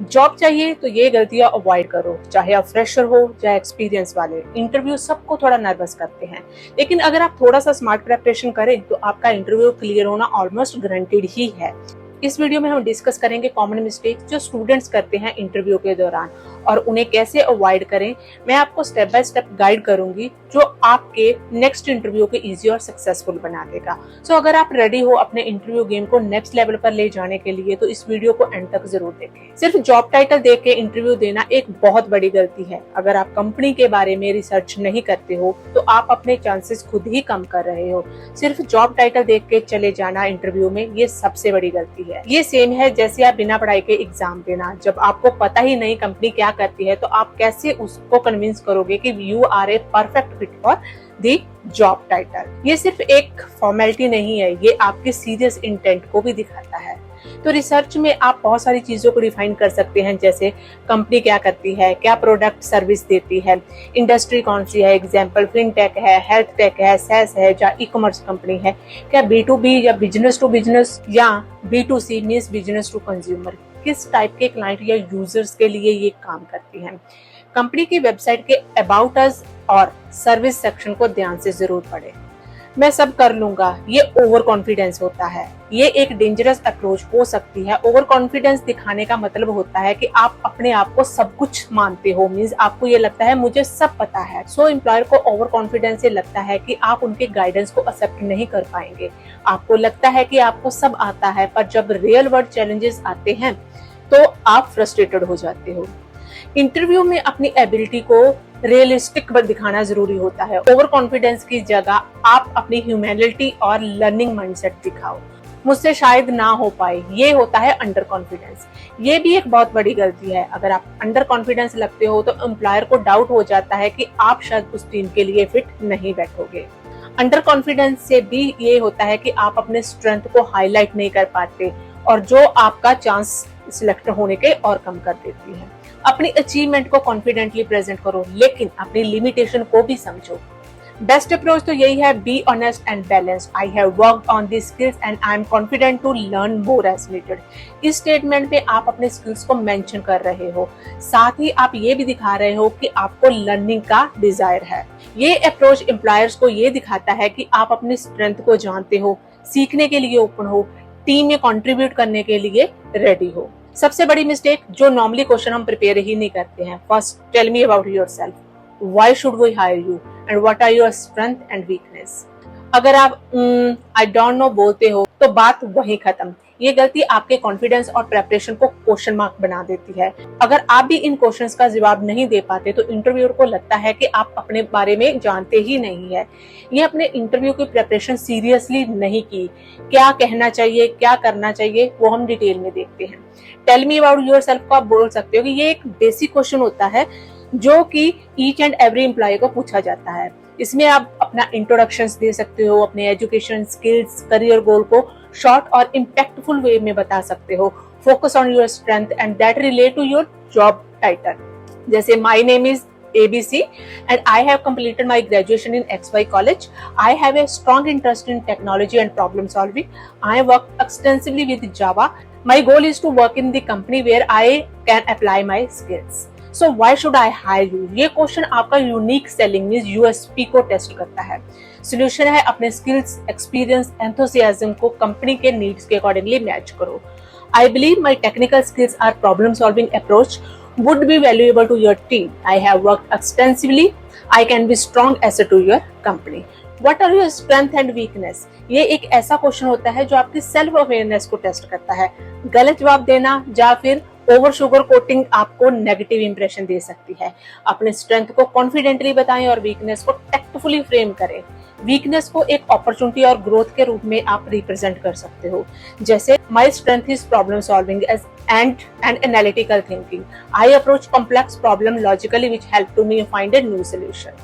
Job चाहिए तो ये गलतियां अवॉइड करो, चाहे आप फ्रेशर हो चाहे एक्सपीरियंस वाले। इंटरव्यू सबको थोड़ा नर्वस करते हैं, लेकिन अगर आप थोड़ा सा स्मार्ट प्रिपरेशन करें तो आपका इंटरव्यू क्लियर होना ऑलमोस्ट गारंटीड ही है। इस वीडियो में हम डिस्कस करेंगे कॉमन मिस्टेक्स जो स्टूडेंट्स करते हैं इंटरव्यू के दौरान और उन्हें कैसे अवॉइड करें। मैं आपको स्टेप बाय स्टेप गाइड करूंगी जो आपके नेक्स्ट इंटरव्यू को इजी और सक्सेसफुल बना देगा। सो अगर आप रेडी हो अपने इंटरव्यू गेम को नेक्स्ट लेवल पर ले जाने के लिए तो इस वीडियो को एंड तक जरूर देखें। सिर्फ जॉब टाइटल देख के इंटरव्यू देना एक बहुत बड़ी गलती है। अगर आप कंपनी के बारे में रिसर्च नहीं करते हो तो आप अपने चांसेस खुद ही कम कर रहे हो। सिर्फ जॉब टाइटल देख के चले जाना इंटरव्यू में, ये सबसे बड़ी गलती है। ये सेम है जैसे आप बिना पढ़ाई के एग्जाम देना। जब आपको पता ही नहीं कंपनी क्या करती है तो आप कैसे उसको कन्विंस करोगे कि you are a perfect fit for the job title. ये सिर्फ एक फॉर्मेलिटी नहीं है, ये आपके सीरियस इंटेंट को भी दिखाता है। तो रिसर्च में आप बहुत सारी चीजों को डिफाइन कर सकते हैं, जैसे कंपनी क्या करती है, क्या प्रोडक्ट सर्विस देती है, इंडस्ट्री कौन सी है, एग्जांपल फिनटेक है, हेल्थ टेक है, सेस है या ई कॉमर्स कंपनी है, क्या B2B या बिजनेस टू बिजनेस या B2C means business to consumer, किस टाइप के क्लाइंट या यूजर्स के लिए ये काम करती है। कंपनी की वेबसाइट के अबाउट अस और सर्विस सेक्शन को ध्यान से जरूर पढ़ें। मैं सब कर लूंगा, ये ओवर कॉन्फिडेंस होता है। ये एक डेंजरस अप्रोच हो सकती है। ओवर कॉन्फिडेंस दिखाने का मतलब होता है कि आप अपने आप को सब कुछ मानते हो, मींस आपको ये लगता है मुझे सब पता है। सो एम्प्लॉयर को ओवर कॉन्फिडेंस से लगता है कि आप उनके गाइडेंस को एक्सेप्ट नहीं कर पाएंगे। आपको लगता है कि आपको सब आता है, पर जब रियल वर्ल्ड चैलेंजेस आते हैं तो आप फ्रस्ट्रेटेड हो जाते हो। इंटरव्यू में अपनी एबिलिटी को रियलिस्टिक दिखाना जरूरी होता है। ओवर कॉन्फिडेंस की जगह आप अपनी ह्यूमैनिटी और लर्निंग माइंडसेट दिखाओ। मुझसे शायद ना हो पाए, ये होता है अंडर कॉन्फिडेंस। ये भी एक बहुत बड़ी गलती है। अगर आप अंडर कॉन्फिडेंस लगते हो तो एम्प्लॉयर को डाउट हो जाता है कि आप शायद उस टीम के लिए फिट नहीं बैठोगे। अंडर कॉन्फिडेंस से भी ये होता है कि आप अपने स्ट्रेंथ को हाईलाइट नहीं कर पाते और जो आपका चांस सिलेक्ट होने के और कम कर देती है। अपनी अचीवमेंट को कॉन्फिडेंटली प्रेजेंट करो, लेकिन अपनी लिमिटेशन को भी समझो। बेस्ट अप्रोच तो यही है, be honest and balanced. I have worked on this skills and I am confident to learn more as needed. इस स्टेटमेंट में आप अपने स्किल्स को मेंशन कर रहे हो, साथ ही आप ये भी दिखा रहे हो कि आपको लर्निंग का डिजायर है। ये अप्रोच एम्प्लॉयर्स को ये दिखाता है कि आप अपनी स्ट्रेंथ को जानते हो, सीखने के लिए ओपन हो, टीम में कंट्रीब्यूट करने के लिए रेडी हो। सबसे बड़ी मिस्टेक जो नॉर्मली क्वेश्चन हम प्रिपेयर ही नहीं करते हैं। First, tell me about yourself, why should we hire you and what are your strength and weakness. अगर आप आई डोंट नो बोलते हो तो बात वहीं खत्म। ये गलती आपके कॉन्फिडेंस और प्रेपरेशन को क्वेश्चन मार्क बना देती है। अगर आप भी इन क्वेश्चंस का जवाब नहीं दे पाते तो इंटरव्यूअर को लगता है कि आप अपने बारे में जानते ही नहीं है। ये अपने इंटरव्यू की प्रेपरेशन सीरियसली नहीं की। क्या कहना चाहिए, क्या करना चाहिए, वो हम डिटेल में देखते हैं। टेल मी अबाउट योरसेल्फ को आप बोल सकते हो कि ये एक बेसिक क्वेश्चन होता है जो कि ईच एंड एवरी एम्प्लॉय को पूछा जाता है। इसमें आप अपना इंट्रोडक्शंस दे सकते हो, अपने एजुकेशन, स्किल्स, करियर गोल को शॉर्ट और इम्पैक्टफुल वे में बता सकते हो। Focus on your strength and that relate to your job title, जैसे my name is ABC and I have completed my graduation in XY college. I have a strong interest in technology and problem solving. I work extensively with Java. My goal is to work in the company where I can apply my skills. So why should I hire you? ये question आपका unique selling means USP को test करता है। Solution है अपने skills, experience, enthusiasm को company के needs के अकॉर्डिंगली मैच करो। I believe my technical skills are problem solving approach would be valuable to your team. I have worked extensively. I can be strong asset to your company. What are your strength and weakness? ये एक ऐसा question होता है जो आपकी self awareness को test करता है। गलत जवाब देना या फिर ओवर शुगर कोटिंग आपको नेगेटिव इंप्रेशन दे सकती है। अपने स्ट्रेंथ को कॉन्फिडेंटली बताएं और वीकनेस को टैक्टफुली फ्रेम करें। वीकनेस को एक अपॉर्चुनिटी और ग्रोथ के रूप में आप रिप्रेजेंट कर सकते हो, जैसे my strength is problem solving and analytical thinking. I approach complex problem logically which help to me find a new solution.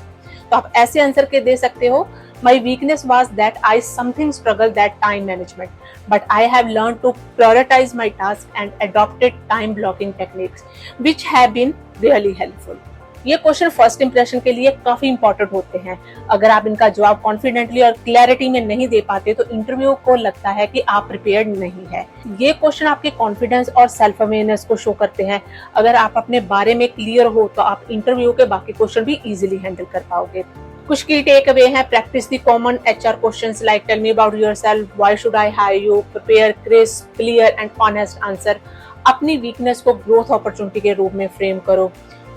तो आप ऐसे आंसर के दे सकते हो, My weakness was that I something struggled that time management, but I have learned to prioritize my tasks and adopted time blocking techniques which have been really helpful. ये question first impression के लिए काफी important होते हैं। अगर आप इनका जवाब कॉन्फिडेंटली और क्लैरिटी में नहीं दे पाते तो इंटरव्यू को लगता है कि आप प्रिपेयर्ड नहीं है। ये क्वेश्चन आपके कॉन्फिडेंस और सेल्फ अवेयरनेस को शो करते हैं। अगर आप अपने बारे में क्लियर हो तो आप इंटरव्यू के बाकी क्वेश्चन भी इजीली हैंडल कर पाओगे। कुछ की टेक अवे है, practice the common HR questions like tell me about yourself, why should I hire you, prepare crisp, clear and honest answer. अपनी वीकनेस को ग्रोथ अपॉर्चुनिटी के रूप में फ्रेम करो।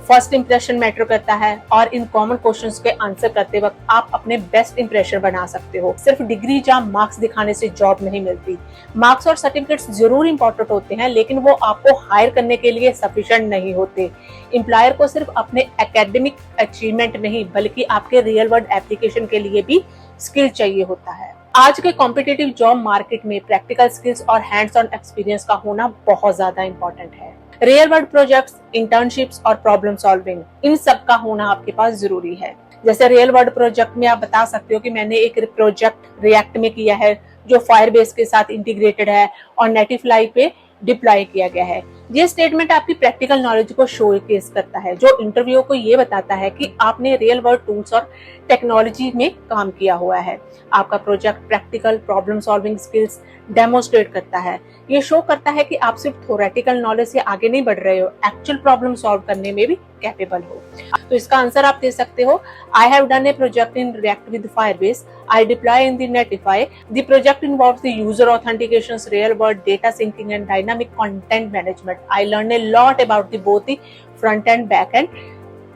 फर्स्ट इंप्रेशन मैटर करता है और इन कॉमन क्वेश्चंस के आंसर करते वक्त आप अपने बेस्ट इंप्रेशन बना सकते हो। सिर्फ डिग्री या मार्क्स दिखाने से जॉब नहीं मिलती। मार्क्स और सर्टिफिकेट्स जरूर इंपॉर्टेंट होते हैं, लेकिन वो आपको हायर करने के लिए सफिशिएंट नहीं होते। एम्प्लॉयर को सिर्फ अपने एकेडमिक अचीवमेंट नहीं बल्कि आपके रियल वर्ल्ड एप्लीकेशन के लिए भी स्किल चाहिए होता है। आज के कॉम्पिटिटिव जॉब मार्केट में प्रैक्टिकल स्किल्स और हैंड्स ऑन एक्सपीरियंस का होना बहुत ज्यादा इंपॉर्टेंट है। रियल वर्ल्ड प्रोजेक्ट्स, इंटर्नशिप्स और प्रॉब्लम सॉल्विंग, इन सब का होना आपके पास जरूरी है। जैसे रियल वर्ल्ड प्रोजेक्ट में आप बता सकते हो कि मैंने एक प्रोजेक्ट रिएक्ट में किया है जो फायरबेस के साथ इंटीग्रेटेड है और नेटिफ्लाई पे डिप्लॉय किया गया है। ये स्टेटमेंट आपकी प्रैक्टिकल नॉलेज को शोकेस करता है, जो इंटरव्यू को ये बताता है कि आपने रियल वर्ल्ड टूल्स और टेक्नोलॉजी में काम किया हुआ है। आपका project practical problem solving skills demonstrate करता है। ये शो करता है कि आप सिर्फ थ्योरेटिकल नॉलेज से आगे नहीं बढ़ रहे हो, एक्चुअल प्रॉब्लम सॉल्व करने में भी कैपेबल हो। तो इसका आंसर आप दे सकते हो, I have done a project in React with Firebase, I deploy in the Netlify, the project involves the user authentications, real world data syncing and dynamic content management, I learn a lot about the both the front end back end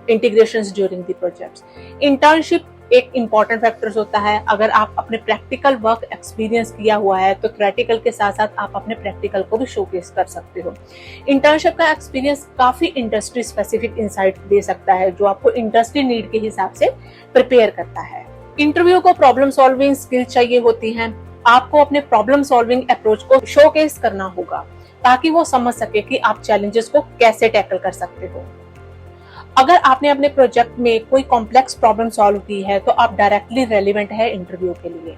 integrations during the projects. Internship एक important factor होता है। अगर आप अपने practical work experience किया हुआ है तो थ्योरेटिकल के साथ साथ आप अपने प्रैक्टिकल को भी शोकेस कर सकते हो। इंटर्नशिप का एक्सपीरियंस काफी इंडस्ट्री स्पेसिफिक इंसाइट दे सकता है, जो आपको इंडस्ट्री नीड के हिसाब से प्रिपेयर करता है। इंटरव्यू को प्रॉब्लम सॉल्विंग स्किल चाहिए होती है। आपको अपने प्रॉब्लम सॉल्विंग अप्रोच को शोकेस करना होगा ताकि वो समझ सके कि आप चैलेंजेस को कैसे टैकल कर सकते हो। अगर आपने अपने प्रोजेक्ट में कोई कॉम्प्लेक्स प्रॉब्लम सॉल्व की है तो आप डायरेक्टली रेलेवेंट है इंटरव्यू के लिए।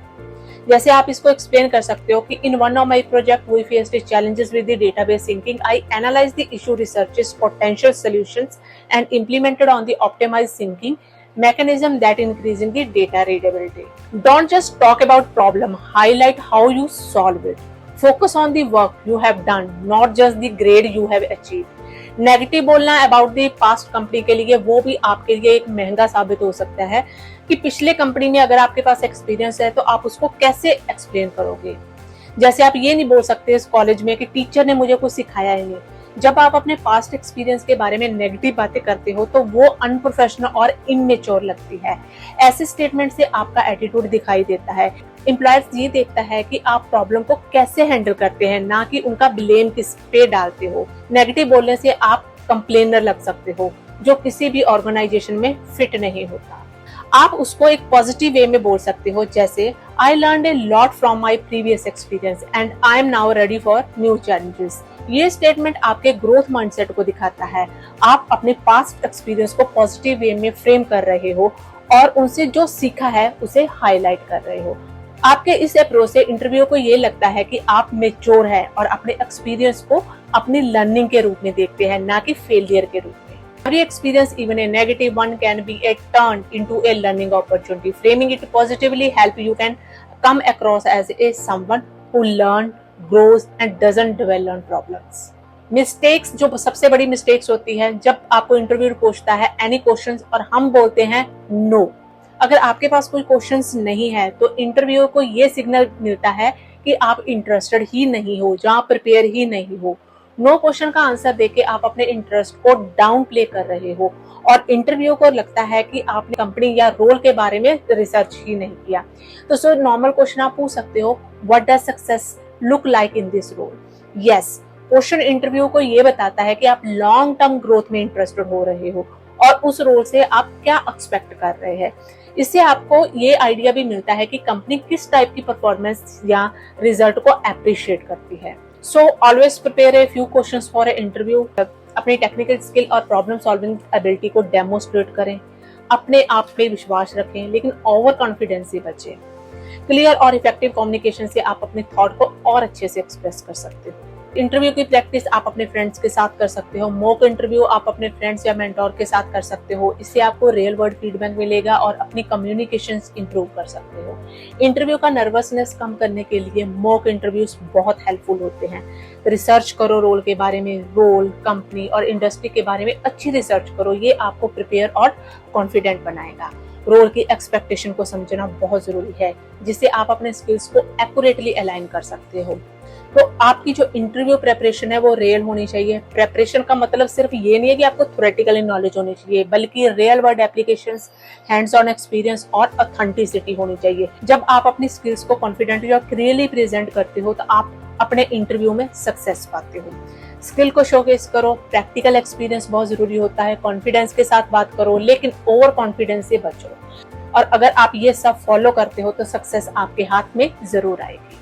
जैसे आप इसको एक्सप्लेन कर सकते हो कि in one of my project we faced challenges with the database syncing, I analyzed the issue, researches potential solutions and implemented on the optimized syncing mechanism that increasing the data readability. Don't just talk about problem, highlight how you solve it. Focus on the work you have done, not just the grade you have achieved. Negative बोलना about the past company के लिए वो भी आपके लिए एक महंगा साबित हो सकता है कि पिछले कंपनी में अगर आपके पास एक्सपीरियंस है तो आप उसको कैसे एक्सप्लेन करोगे। जैसे आप ये नहीं बोल सकते इस कॉलेज में कि टीचर ने मुझे कुछ सिखाया ही नहीं। जब आप अपने पास्ट एक्सपीरियंस के बारे में नेगेटिव बातें करते हो तो वो अनप्रोफेशनल और इनमेच्योर लगती है। ऐसे स्टेटमेंट से आपका एटीट्यूड दिखाई देता है। एम्प्लॉयर्स ये देखता है कि आप प्रॉब्लम को कैसे हैंडल करते हैं, ना कि उनका ब्लेम किस पे डालते हो। नेगेटिव बोलने से आप कंप्लेनर लग सकते हो, जो किसी भी ऑर्गेनाइजेशन में फिट नहीं होता। आप उसको एक पॉजिटिव वे में बोल सकते हो, जैसे I learned a lot from my previous experience and I M now ready for new challenges. ये स्टेटमेंट आपके ग्रोथ माइंडसेट को दिखाता है। आप अपने पास्ट एक्सपीरियंस को पॉजिटिव वे में फ्रेम कर रहे हो और उनसे जो सीखा है उसे हाईलाइट कर रहे हो। आपके इस अप्रोच से इंटरव्यू को ये लगता है कि आप मेच्योर हैं और अपने एक्सपीरियंस को अपनी लर्निंग के रूप में देखते हैं, ना कि फेलियर के रूप में। Every experience, even a negative one, can be turned into a learning opportunity. Framing it positively help you can come across as a someone who learn, grows and doesn't dwell on problems. Mistakes, जो सबसे बड़ी mistakes होती है जब आपको interview पूछता है any questions और हम बोलते हैं नो। अगर आपके पास कोई क्वेश्चंस नहीं है तो इंटरव्यू को ये सिग्नल मिलता है कि आप इंटरेस्टेड ही नहीं हो, जहाँ प्रिपेयर ही नहीं हो। नो क्वेश्चन का आंसर देके आप अपने इंटरेस्ट को डाउन प्ले कर रहे हो और इंटरव्यू को लगता है कि आपने कंपनी या रोल के बारे में रिसर्च ही नहीं किया। तो नॉर्मल क्वेश्चन आप पूछ सकते हो, what does success look like in this role. Yes, question interview को ये बताता है कि आप लॉन्ग टर्म ग्रोथ में इंटरेस्टेड हो रहे हो और उस रोल से आप क्या एक्सपेक्ट कर रहे हैं। इससे आपको ये आइडिया भी मिलता है कि कंपनी किस टाइप की परफॉर्मेंस या रिजल्ट को अप्रिशिएट करती है। So always prepare a few questions for an interview. अपनी टेक्निकल स्किल और प्रॉब्लम सॉल्विंग एबिलिटी को डेमोन्स्ट्रेट करें। अपने आप पे विश्वास रखें, लेकिन ओवर कॉन्फिडेंस से बचें। क्लियर और इफेक्टिव कम्युनिकेशन से आप अपने थॉट को और अच्छे से एक्सप्रेस कर सकते हो। इंटरव्यू की प्रैक्टिस आप अपने फ्रेंड्स के साथ कर सकते हो, मॉक इंटरव्यू आप अपने फ्रेंड्स या मेंटोर के साथ कर सकते हो। इससे आपको रियल वर्ल्ड फीडबैक मिलेगा और अपनी कम्युनिकेशंस इंप्रूव कर सकते हो। इंटरव्यू का नर्वसनेस कम करने के लिए मॉक इंटरव्यूज बहुत हेल्पफुल होते हैं। रिसर्च करो रोल के बारे में, रोल, कंपनी और इंडस्ट्री के बारे में अच्छी रिसर्च करो, ये आपको प्रिपेयर और कॉन्फिडेंट बनाएगा। रोल की एक्सपेक्टेशन को समझना बहुत जरूरी है, जिससे आप अपने स्किल्स को एक्यूरेटली अलाइन कर सकते हो। तो आपकी जो इंटरव्यू प्रेपरेशन है वो रियल होनी चाहिए। प्रेपरेशन का मतलब सिर्फ ये नहीं है कि आपको थ्योरेटिकली नॉलेज होनी चाहिए, बल्कि real world applications, hands on experience और ऑथेंटिसिटी होनी चाहिए। जब आप अपनी स्किल्स को कॉन्फिडेंटली और क्लियरली प्रेजेंट करते हो तो आप अपने इंटरव्यू में सक्सेस पाते हो। स्किल को शोकेस करो, प्रैक्टिकल एक्सपीरियंस बहुत जरूरी होता है, कॉन्फिडेंस के साथ बात करो, लेकिन ओवर कॉन्फिडेंस से बचो। और अगर आप ये सब फॉलो करते हो तो सक्सेस आपके हाथ में जरूर आएगी।